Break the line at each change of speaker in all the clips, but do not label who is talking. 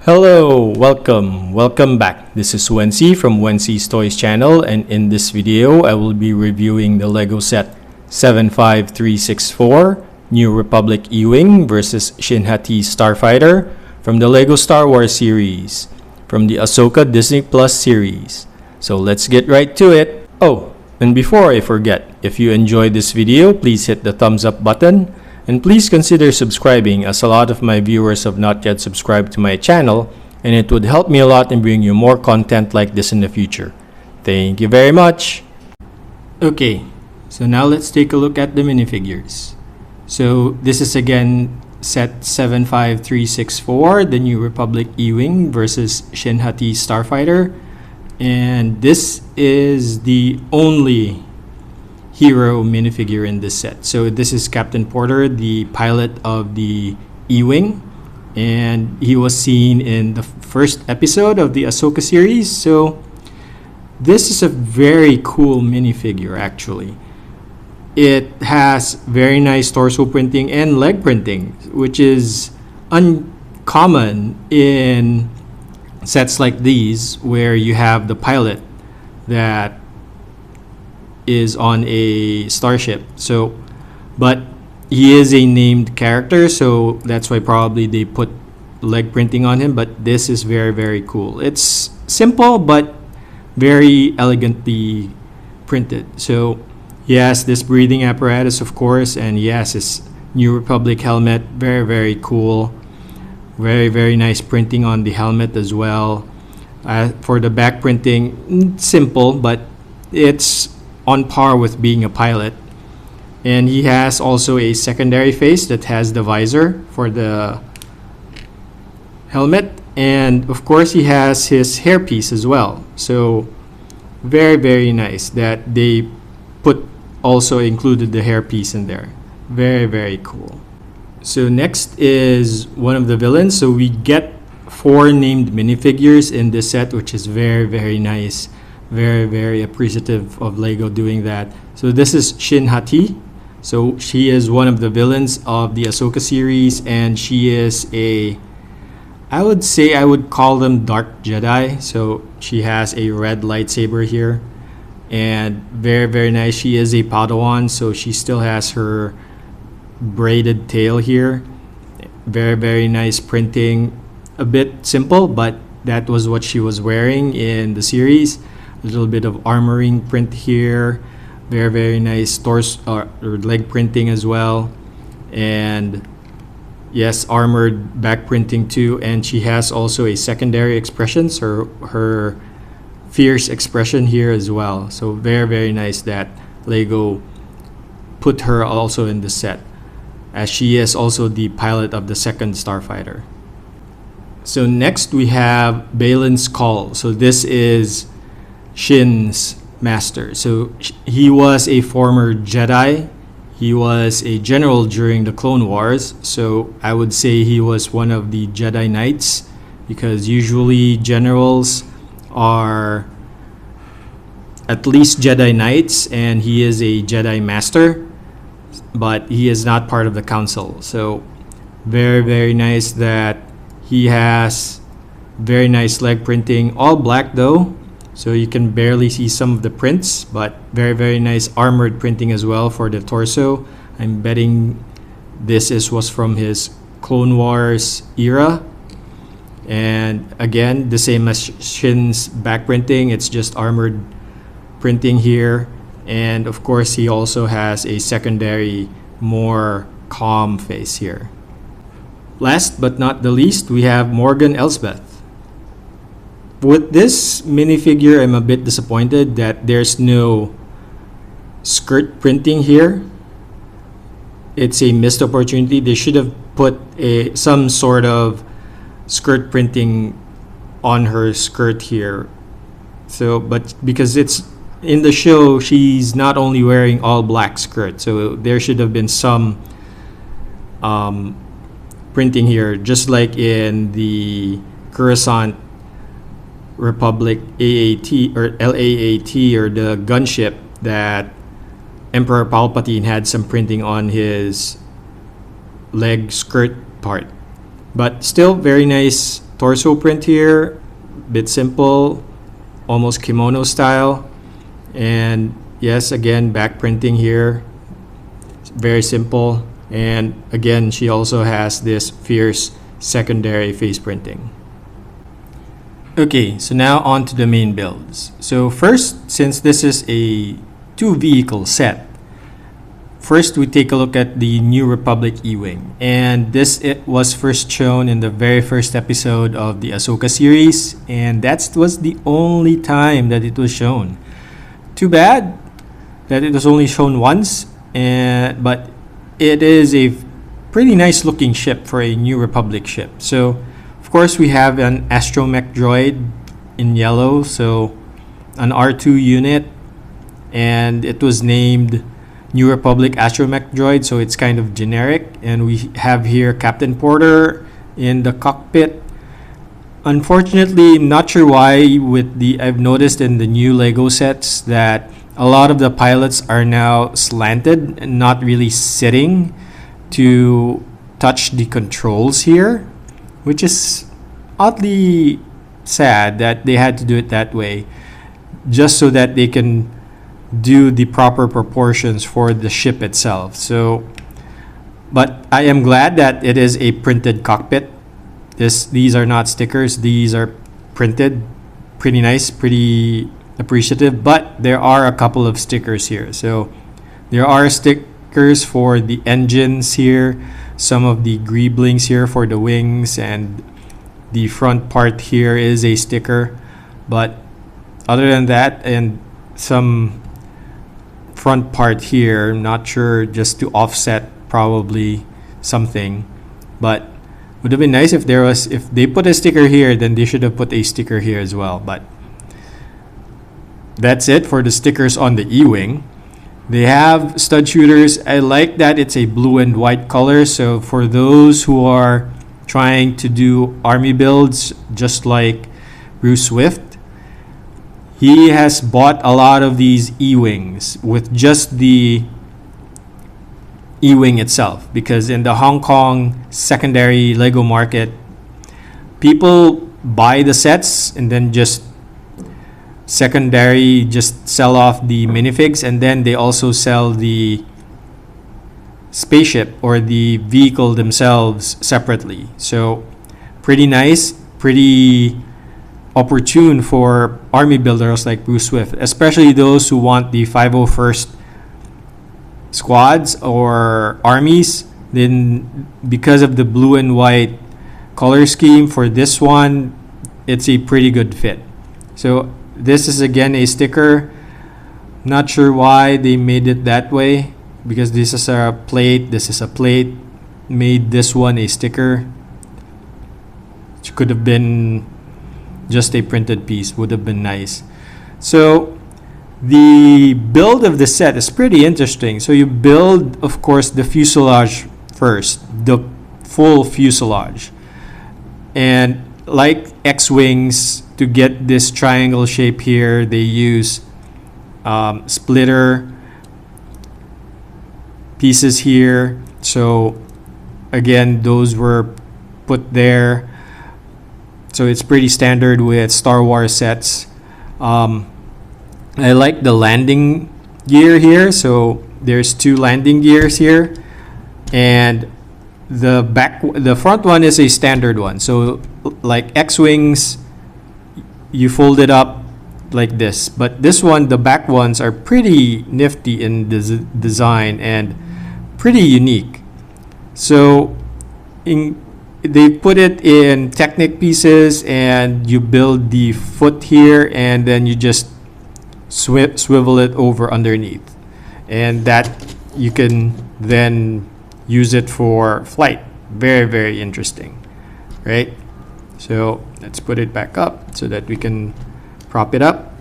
Hello, welcome back. This is Wency from Wency's Toys channel, and in this video I will be reviewing the Lego set 75364 New Republic E-Wing versus Shin Hati Starfighter from the Lego Star Wars series from the Ahsoka Disney Plus series. So let's get right to it. Oh, and before I forget, if you enjoyed this video, please hit the thumbs up button. And please consider subscribing, as a lot of my viewers have not yet subscribed to my channel, and it would help me a lot in bringing you more content like this in the future. Thank you very much! Okay, so now let's take a look at the minifigures. So this is again set 75364, the New Republic E-Wing versus Shin Hati Starfighter. And this is the only hero minifigure in this set. So this is Captain Porter, the pilot of the E-Wing, and he was seen in the first episode of the Ahsoka series. So this is a very cool minifigure actually. It has very nice torso printing and leg printing, which is uncommon in sets like these where you have the pilot that is on a starship. But he is a named character, so that's why probably they put leg printing on him. But this is very cool. It's simple but very elegantly printed. So he has this breathing apparatus, of course, and he has his New Republic helmet. Very cool. Very nice printing on the helmet as well. For the back printing, simple, but it's on par with being a pilot. And he has also a secondary face that has the visor for the helmet, and of course he has his hairpiece as well. So very nice that they also included the hairpiece in there. Very cool. So next is one of the villains. So we get 4 named minifigures in this set, which is very nice. Very appreciative of Lego doing that. So this is Shin Hati. So she is one of the villains of the Ahsoka series, and she is I would call them Dark Jedi. So she has a red lightsaber here, and very nice. She is a Padawan, so she still has her braided tail here. Very nice printing. A bit simple, but that was what she was wearing in the series. A little bit of armoring print here. Very nice torso or leg printing as well. And yes, armored back printing too. And she has also a secondary expression, so her fierce expression here as well. So very nice that Lego put her also in the set, as she is also the pilot of the second Starfighter. So next we have Balin's Call. So this is Shin's master. So he was a former Jedi. He was a general during the Clone Wars. So I would say he was one of the Jedi Knights, because usually generals are at least Jedi Knights, and he is a Jedi Master, but he is not part of the council. So very nice that he has very nice leg printing, all black though, so you can barely see some of the prints, but very nice armored printing as well for the torso. I'm betting this was from his Clone Wars era. And again, the same as Shin's back printing, it's just armored printing here. And of course he also has a secondary, more calm face here. Last but not the least, we have Morgan Elsbeth. With this minifigure, I'm a bit disappointed that there's no skirt printing here. It's a missed opportunity. They should have put some sort of skirt printing on her skirt here. So, but because it's in the show, she's not only wearing all black skirt, so there should have been some printing here, just like in the Coruscant Republic AAT or LAAT, or the gunship that Emperor Palpatine had some printing on his leg skirt part. But still very nice torso print here, bit simple, almost kimono style. And yes, again, back printing here, very simple. And again, she also has this fierce secondary face printing. Okay, so now on to the main builds. So first, since this is a 2-vehicle set, first we take a look at the New Republic E-Wing. And it was first shown in the very first episode of the Ahsoka series, and that was the only time that it was shown. Too bad that it was only shown once, but it is a pretty nice looking ship for a New Republic ship. So of course we have an astromech droid in yellow, so an R2 unit, and it was named New Republic astromech droid, so it's kind of generic. And we have here Captain Porter in the cockpit. Unfortunately, I'm not sure why I've noticed in the new Lego sets that a lot of the pilots are now slanted and not really sitting to touch the controls here, which is oddly sad that they had to do it that way, just so that they can do the proper proportions for the ship itself. So, but I am glad that it is a printed cockpit. These are not stickers, these are printed. Pretty nice, pretty appreciative, but there are a couple of stickers here. So there are stickers for the engines here, some of the greeblings here for the wings, and the front part here is a sticker. But other than that, and some front part here, I'm not sure, just to offset probably something. But would have been nice if they put a sticker here, then they should have put a sticker here as well. But that's it for the stickers on the E-Wing. They have stud shooters. I like that it's a blue and white color. So for those who are trying to do army builds, just like Bruce Swift, he has bought a lot of these E-Wings with just the E-Wing itself, because in the Hong Kong secondary Lego market, people buy the sets and then just secondary just sell off the minifigs, and then they also sell the spaceship or the vehicle themselves separately. So pretty nice, pretty opportune for army builders like Bruce Swift, especially those who want the 501st squads or armies. Then because of the blue and white color scheme for this one, it's a pretty good fit. So this is again a sticker. Not sure why they made it that way, because this is a plate, this is a plate. Made this one a sticker, which could have been just a printed piece, would have been nice. So the build of the set is pretty interesting. So you build, of course, the fuselage first, the full fuselage. And like X-Wings, to get this triangle shape here, they use splitter pieces here. So again, those were put there. So it's pretty standard with Star Wars sets. I like the landing gear here. So there's 2 landing gears here, and the front one is a standard one. So like X-Wings, you fold it up like this, but this one, the back ones are pretty nifty in design and pretty unique. So they put it in Technic pieces, and you build the foot here, and then you just swivel it over underneath, and that you can then use it for flight. Very, very interesting, right? So let's put it back up so that we can prop it up.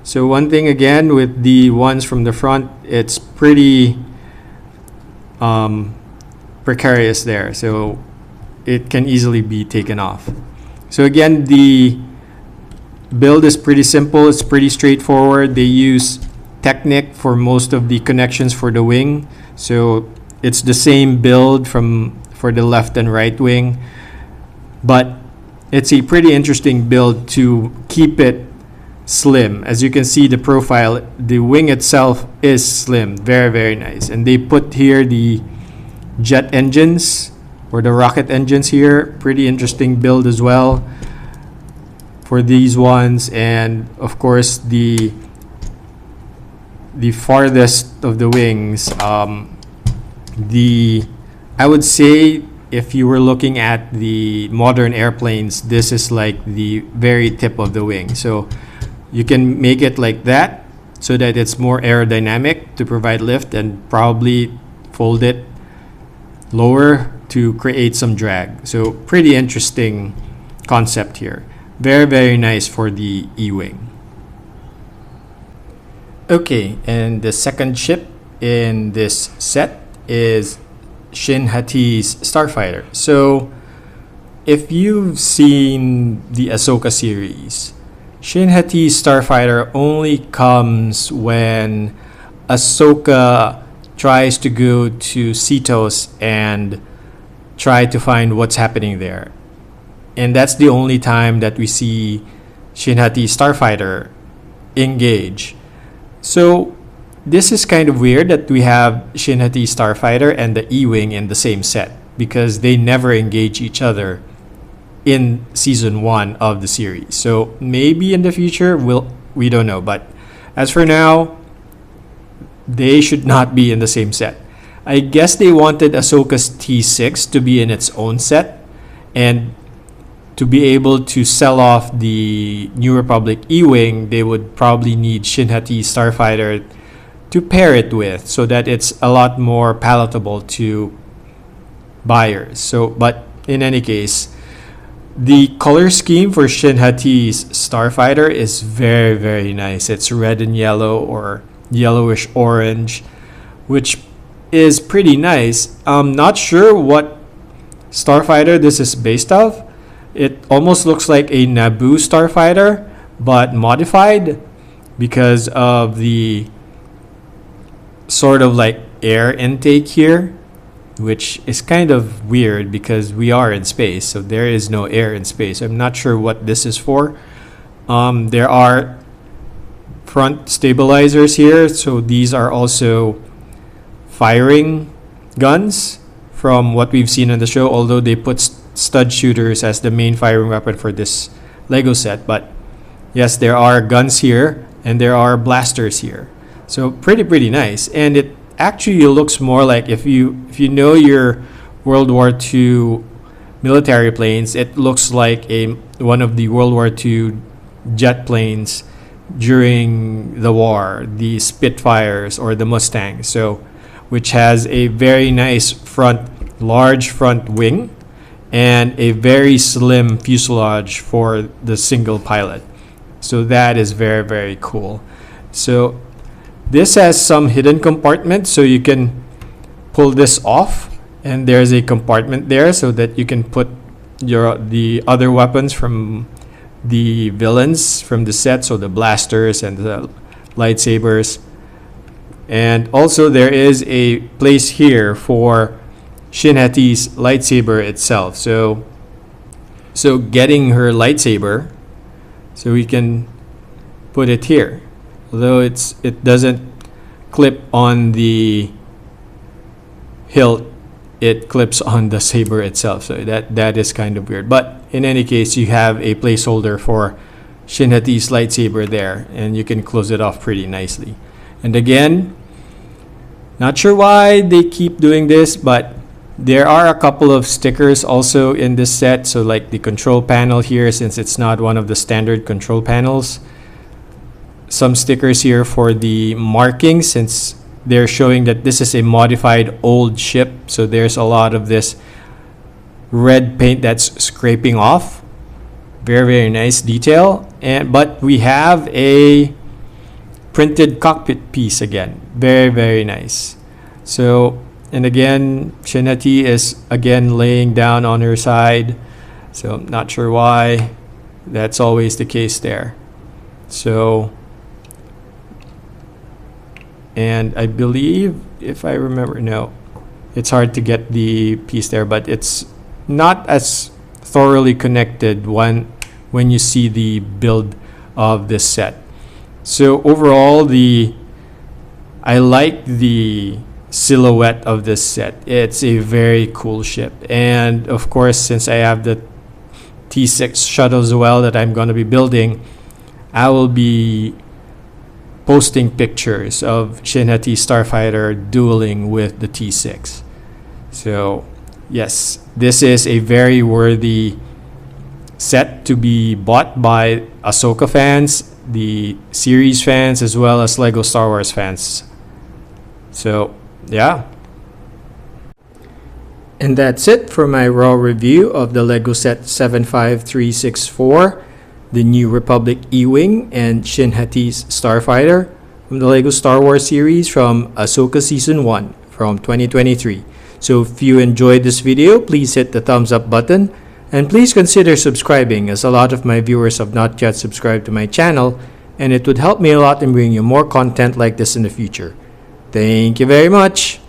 So one thing again with the ones from the front, it's pretty precarious there, so it can easily be taken off. So again, the build is pretty simple, it's pretty straightforward. They use Technic for most of the connections for the wing, so it's the same build for the left and right wing, but it's a pretty interesting build to keep it slim. As you can see, the profile, the wing itself is slim, very, very nice. And they put here the jet engines or the rocket engines here. Pretty interesting build as well for these ones. And of course, the farthest of the wings, I would say if you were looking at the modern airplanes, this is like the very tip of the wing. So you can make it like that so that it's more aerodynamic to provide lift, and probably fold it lower to create some drag. So pretty interesting concept here. Very, very nice for the E-wing. Okay, and the second ship in this set is Shin Hati's Starfighter. So if you've seen the Ahsoka series, Shin Hati's Starfighter only comes when Ahsoka tries to go to Cetos and try to find what's happening there. And that's the only time that we see Shin Hati's Starfighter engage. So this is kind of weird that we have Shin Hati's Starfighter and the E-Wing in the same set, because they never engage each other in season 1 of the series. So maybe in the future, we don't know. But as for now, they should not be in the same set. I guess they wanted Ahsoka's T6 to be in its own set, and to be able to sell off the New Republic E-Wing, they would probably need Shin Hati's Starfighter to pair it with, so that it's a lot more palatable to buyers. So, but in any case, the color scheme for Shin Hati's Starfighter is very, very nice. It's red and yellow, or yellowish orange, which is pretty nice. I'm not sure what Starfighter this is based off. It almost looks like a Naboo Starfighter, but modified, because of the sort of like air intake here, which is kind of weird because we are in space, so there is no air in space. I'm not sure what this is for. There are front stabilizers here, so these are also firing guns from what we've seen in the show, although they put stud shooters as the main firing weapon for this Lego set. But yes, there are guns here and there are blasters here. So pretty nice. And it actually looks more like, if you know your World War II military planes, it looks like one of the World War II jet planes during the war, the Spitfires or the Mustangs. So which has a very nice large front wing and a very slim fuselage for the single pilot. So that is very, very cool. So this has some hidden compartments, so you can pull this off, and there's a compartment there so that you can put the other weapons from the villains from the set, so the blasters and the lightsabers. And also there is a place here for Shin Hati's lightsaber itself. So getting her lightsaber, so we can put it here. Although it doesn't clip on the hilt, it clips on the saber itself. So that is kind of weird. But in any case, you have a placeholder for Shin Hati's lightsaber there, and you can close it off pretty nicely. And again, not sure why they keep doing this, but there are a couple of stickers also in this set. So like the control panel here, since it's not one of the standard control panels. Some stickers here for the markings, since they're showing that this is a modified old ship. So there's a lot of this red paint that's scraping off. Very, very nice detail. But we have a printed cockpit piece again. Very, very nice. So, and again, Shin Hati is again laying down on her side. So I'm not sure why. That's always the case there. So, and I believe, if I remember, no, it's hard to get the piece there, but it's not as thoroughly connected when you see the build of this set. So overall, I like the silhouette of this set. It's a very cool ship, and of course, since I have the T6 shuttle as well that I'm going to be building, I will be posting pictures of Shin Hati Starfighter dueling with the T6. So yes, this is a very worthy set to be bought by Ahsoka fans, the series fans, as well as Lego Star Wars fans. So yeah. And that's it for my raw review of the Lego set 75364, the New Republic E-Wing, and Shin Hati's Starfighter from the Lego Star Wars series from Ahsoka Season 1 from 2023. So if you enjoyed this video, please hit the thumbs up button, and please consider subscribing, as a lot of my viewers have not yet subscribed to my channel, and it would help me a lot in bringing you more content like this in the future. Thank you very much.